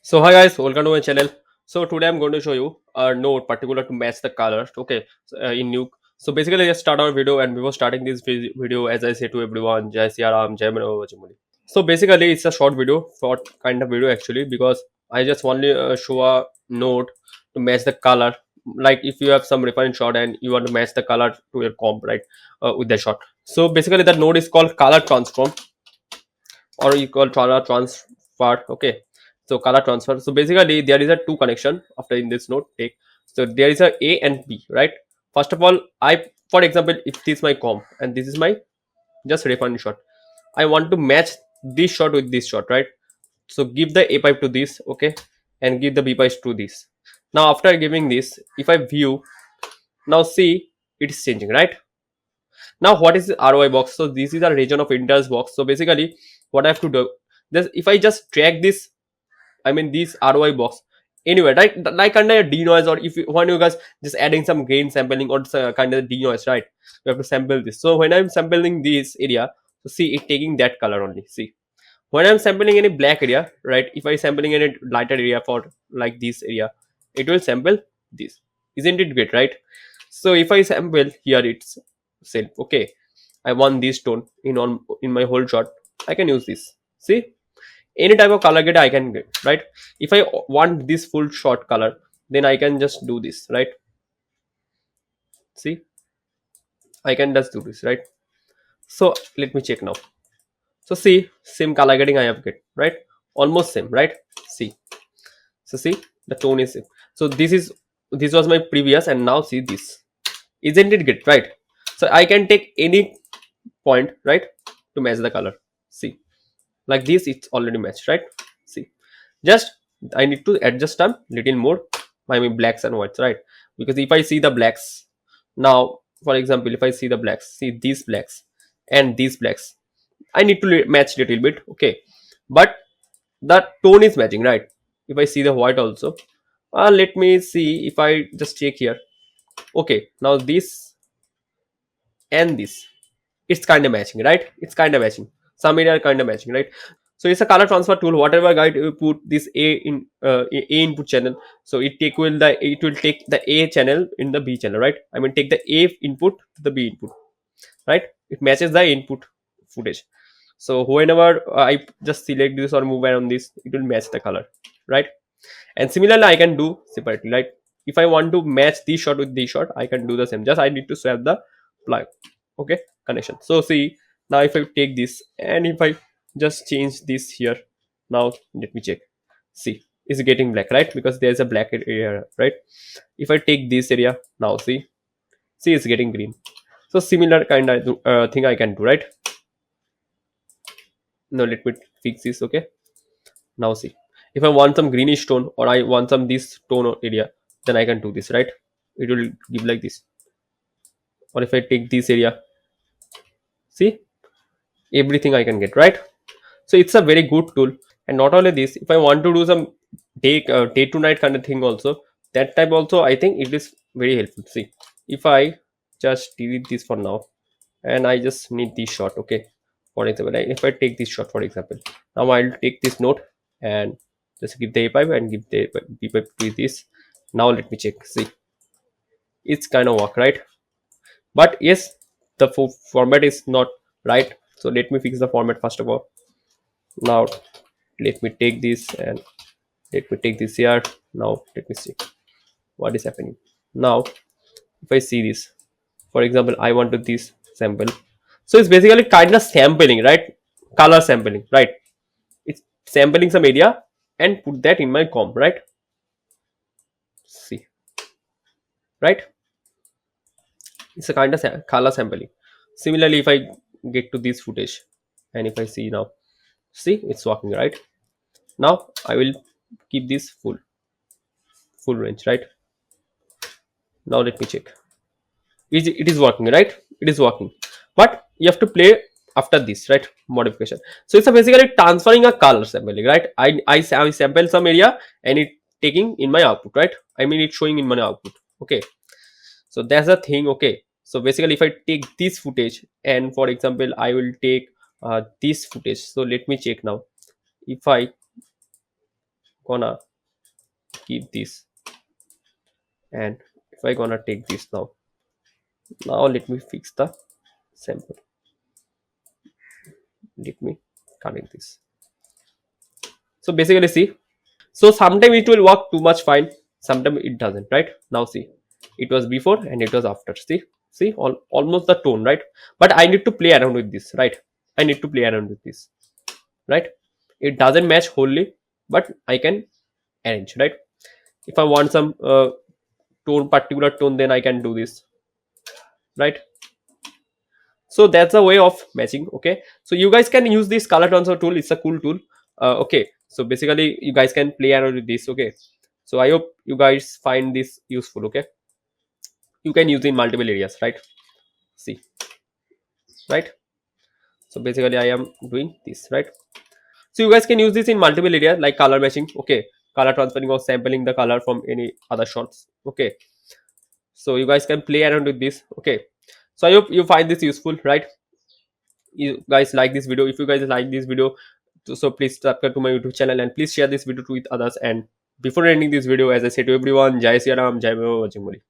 So hi guys, welcome to my channel. So today I'm going to show you a node particular to match the colors. Okay, in Nuke. So basically, let's start our video. And before starting this video, as I say to everyone, Jai Siya Ram, Jai Mano Vajramali. So basically, it's a short video, short kind of video actually, because I just want to show a node to match the color. Like if you have some refined shot and you want to match the color to your comp, right, with the shot. So basically, that node is called color transform, or you call color transfer. Okay, so color transfer. So basically there is a two connection after in this node take. So there is a and B, right? First of all, I, for example, if this is my comp and this is my just reference shot, I want to match this shot with this shot, right? So give the A pipe to this, okay, and give the B pipe to this. Now after giving this, if I view, now see, it's changing, right? Now what is the ROI box? So this is a region of interest box. So basically what I have to do, this, if I just drag this, I mean this ROI box anywhere, right? Like under denoise, or if you, when you guys just adding some gain sampling or kind of denoise, right? You have to sample this. So when I'm sampling this area, so see it taking that color only. See, when I'm sampling any black area, right? If I sampling any lighter area for like this area, it will sample this. Isn't it great, right? So if I sample here, it's self. Okay, I want this tone in my whole shot. I can use this. See, any type of color grade I can get, right? If I want this full shot color, then I can just do this, right? See, I can just do this, right? So let me check now. So see, same color grading I have get, right? Almost same, right? See, so see, the tone is same. So this was my previous, and now see this. Isn't it good, right? So I can take any point, right, to match the color. See, like this, it's already matched, right? See, just I need to adjust a little more. I mean blacks and whites, right? Because if I see the blacks now, for example, if I see the blacks, see these blacks and these blacks, I need to match little bit, okay, but the tone is matching, right? If I see the white also, let me see if I just check here. Okay, now this and this, it's kind of matching, right? It's kind of matching, some area are kind of matching, right? So it's a color transfer tool. Whatever guide you put this a input channel, so it will take the A channel in the B channel, right? I mean take the A input to the B input, right? It matches the input footage. So whenever I just select this or move around this, it will match the color, right? And similarly I can do separately, like if I want to match this shot with this shot, I can do the same. Just I need to swap the plug, okay, connection. So see, now if I take this and if I just change this here, now let me check. See, it's getting black, right? Because there's a black area, right? If I take this area, now see it's getting green. So similar kind of thing I can do, right? Now let me fix this, okay. Now see, if I want some greenish tone or I want some this tone area, then I can do this, right? It will give like this. Or if I take this area, see, everything I can get, right? So it's a very good tool. And not only this, if I want to do some day to night kind of thing also, that type also I think it is very helpful. See, if I just delete this for now and I just need this shot, okay, for example, if I take this shot for example, now I'll take this note and just give the A pipe and give the B pipe to this. Now let me check. See, it's kind of work, right? But yes, the format is not right. So let me fix the format first of all. Now let me take this and let me take this here. Now let me see what is happening. Now if I see this, for example, I want to this sample. So it's basically kind of sampling, right? Color sampling, right? It's sampling some area and put that in my comp, right? See, right? It's a kind of color sampling. Similarly, if I get to this footage and if I see now, see it's working, right? Now I will keep this full range, right? Now let me check. It is working, right? It is working, but you have to play after this, right? Modification. So it's a basically transferring a color sampling, right? I sample some area and it taking in my output, right? I mean it's showing in my output, okay. So that's the thing, okay. So basically if I take this footage and for example I will take this footage. So let me check now. If I gonna keep this, and if I gonna take this now let me fix the sample. Let me connect this. So basically see, so sometimes it will work too much fine, sometimes it doesn't, right? Now see, it was before and it was after. See almost the tone, right? But I need to play around with this, right? I need to play around with this, right? It doesn't match wholly, but I can arrange, right? If I want some particular tone, then I can do this, right? So that's a way of matching. Okay, so you guys can use this color transfer tool. It's a cool tool. Okay, so basically you guys can play around with this. Okay, so I hope you guys find this useful. Okay, you can use in multiple areas, right? See, right? So basically I am doing this, right? So you guys can use this in multiple areas like color matching. Okay, color transferring or sampling the color from any other shots. Okay, so you guys can play around with this. Okay, so I hope you find this useful, right? You guys like this video. If you guys like this video, so please subscribe to my YouTube channel and please share this video with others. And before ending this video, as I say to everyone, Jai Siya Ram, Jai Bajrangbali.